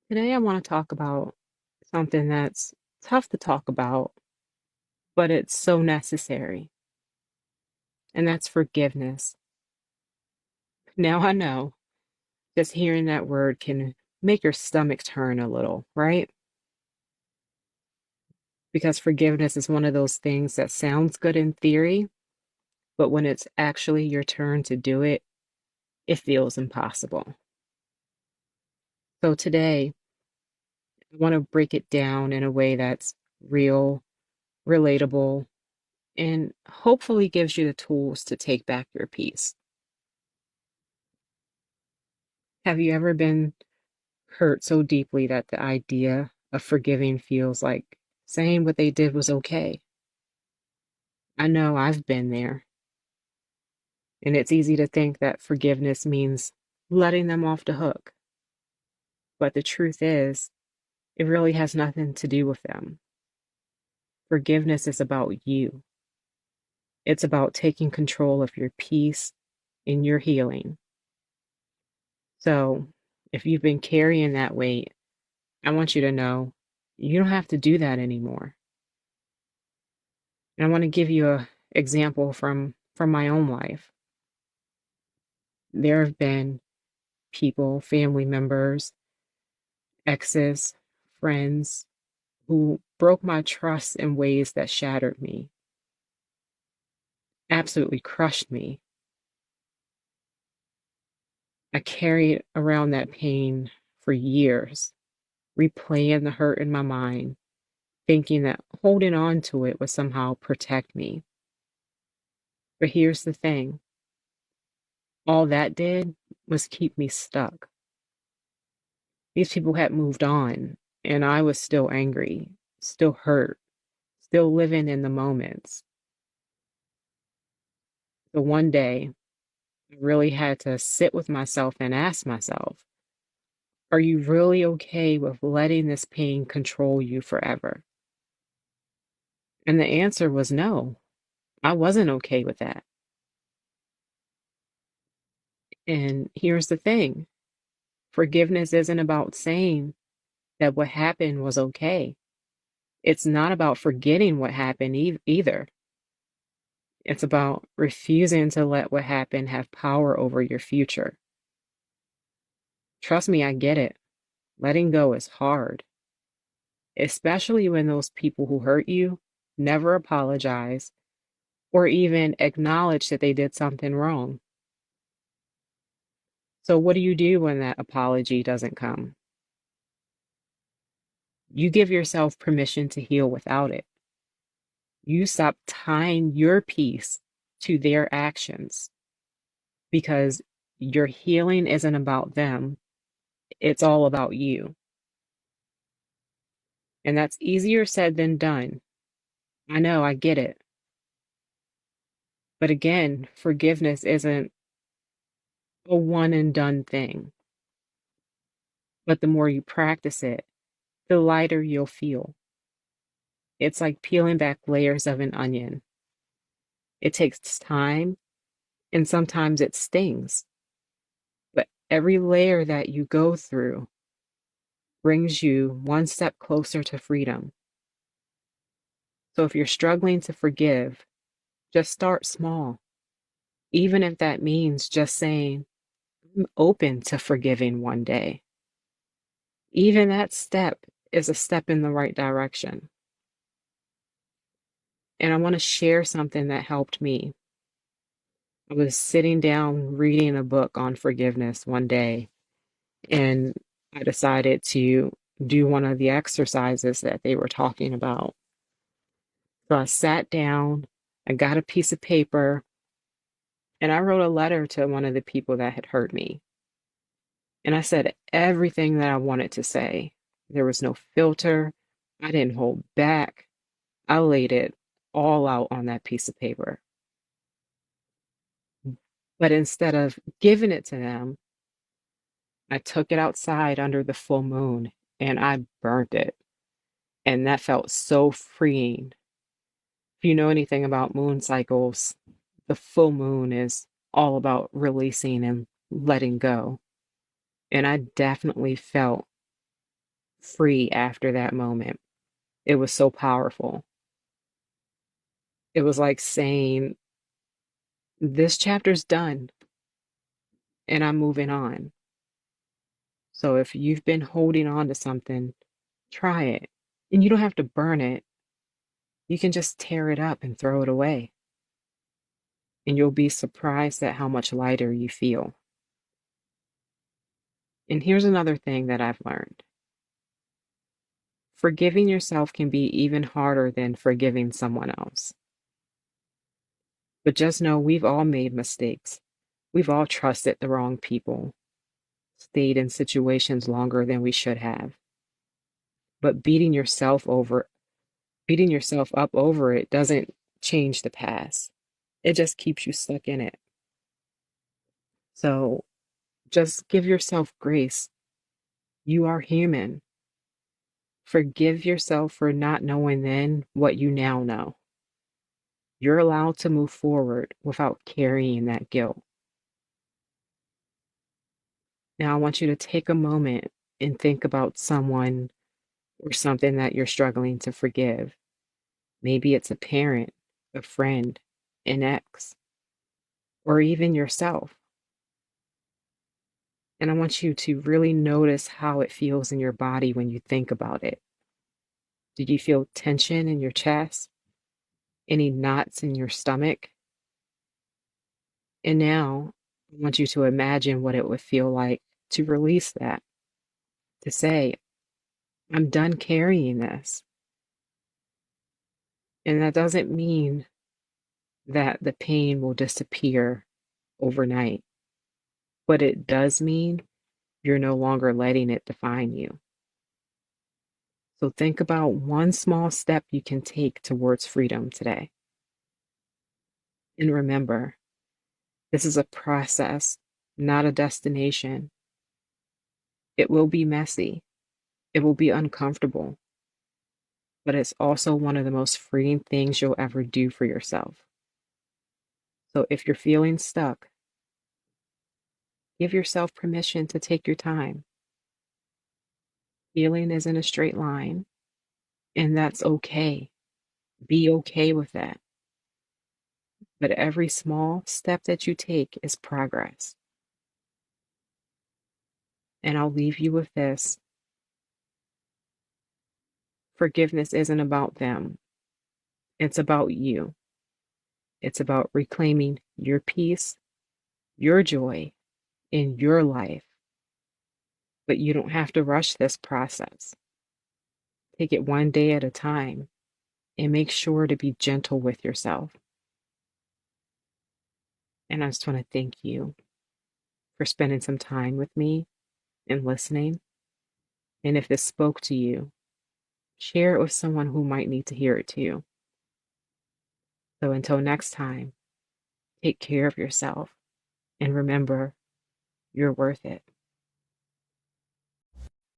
Today, I want to talk about something that's tough to talk about, but it's so necessary, and that's forgiveness. Now, I know just hearing that word can make your stomach turn a little, right? Because forgiveness is one of those things that sounds good in theory, but when it's actually your turn to do it, it feels impossible. So, today, I want to break it down in a way that's real, relatable, and hopefully gives you the tools to take back your peace. Have you ever been hurt so deeply that the idea of forgiving feels like saying what they did was okay? I know I've been there, and it's easy to think that forgiveness means letting them off the hook. But the truth is, it really has nothing to do with them. Forgiveness is about you. It's about taking control of your peace and your healing. So, if you've been carrying that weight, I want you to know you don't have to do that anymore. And I want to give you a example from my own life. There have been people, family members, exes, friends who broke my trust in ways that shattered me, absolutely crushed me. I carried around that pain for years, replaying the hurt in my mind, thinking that holding on to it would somehow protect me. But here's the thing, all that did was keep me stuck. These people had moved on, and I was still angry, still hurt, still living in the moments. So one day, I really had to sit with myself and ask myself, are you really okay with letting this pain control you forever? And the answer was no, I wasn't okay with that. And here's the thing, forgiveness isn't about saying that what happened was okay. It's not about forgetting what happened either. It's about refusing to let what happened have power over your future. Trust me, I get it. Letting go is hard, especially when those people who hurt you never apologize or even acknowledge that they did something wrong. So, what do you do when that apology doesn't come? You give yourself permission to heal without it. You stop tying your peace to their actions because your healing isn't about them, it's all about you. And that's easier said than done. I know, I get it. But again, forgiveness isn't a one and done thing. But the more you practice it, the lighter you'll feel. It's like peeling back layers of an onion. It takes time and sometimes it stings. But every layer that you go through brings you one step closer to freedom. So if you're struggling to forgive, just start small. Even if that means just saying, I'm open to forgiving one day. Even that step is a step in the right direction. And I want to share something that helped me. I was sitting down reading a book on forgiveness one day, and I decided to do one of the exercises that they were talking about. So I sat down, I got a piece of paper, and I wrote a letter to one of the people that had hurt me. And I said everything that I wanted to say. There was no filter. I didn't hold back. I laid it all out on that piece of paper. But instead of giving it to them, I took it outside under the full moon and I burnt it. And that felt so freeing. If you know anything about moon cycles, the full moon is all about releasing and letting go. And I definitely felt free after that moment. It was so powerful. It was like saying, this chapter's done and I'm moving on. So if you've been holding on to something, try it. And you don't have to burn it. You can just tear it up and throw it away. And you'll be surprised at how much lighter you feel. And here's another thing that I've learned. Forgiving yourself can be even harder than forgiving someone else. But just know we've all made mistakes. We've all trusted the wrong people, stayed in situations longer than we should have. But beating yourself up over it doesn't change the past. It just keeps you stuck in it. So just give yourself grace. You are human. Forgive yourself for not knowing then what you now know. You're allowed to move forward without carrying that guilt. Now, I want you to take a moment and think about someone or something that you're struggling to forgive. Maybe it's a parent, a friend, an ex, or even yourself. And I want you to really notice how it feels in your body when you think about it. Do you feel tension in your chest? Any knots in your stomach? And now I want you to imagine what it would feel like to release that, to say, I'm done carrying this. And that doesn't mean that the pain will disappear overnight, but it does mean you're no longer letting it define you. So think about one small step you can take towards freedom today. And remember, this is a process, not a destination. It will be messy. It will be uncomfortable, but it's also one of the most freeing things you'll ever do for yourself. So if you're feeling stuck, give yourself permission to take your time. Healing isn't a straight line, and that's okay. Be okay with that. But every small step that you take is progress. And I'll leave you with this. Forgiveness isn't about them. It's about you. It's about reclaiming your peace, your joy in your life. But you don't have to rush this process. Take it one day at a time and make sure to be gentle with yourself. And I just want to thank you for spending some time with me and listening. And if this spoke to you, share it with someone who might need to hear it too. So until next time, take care of yourself and remember, you're worth it.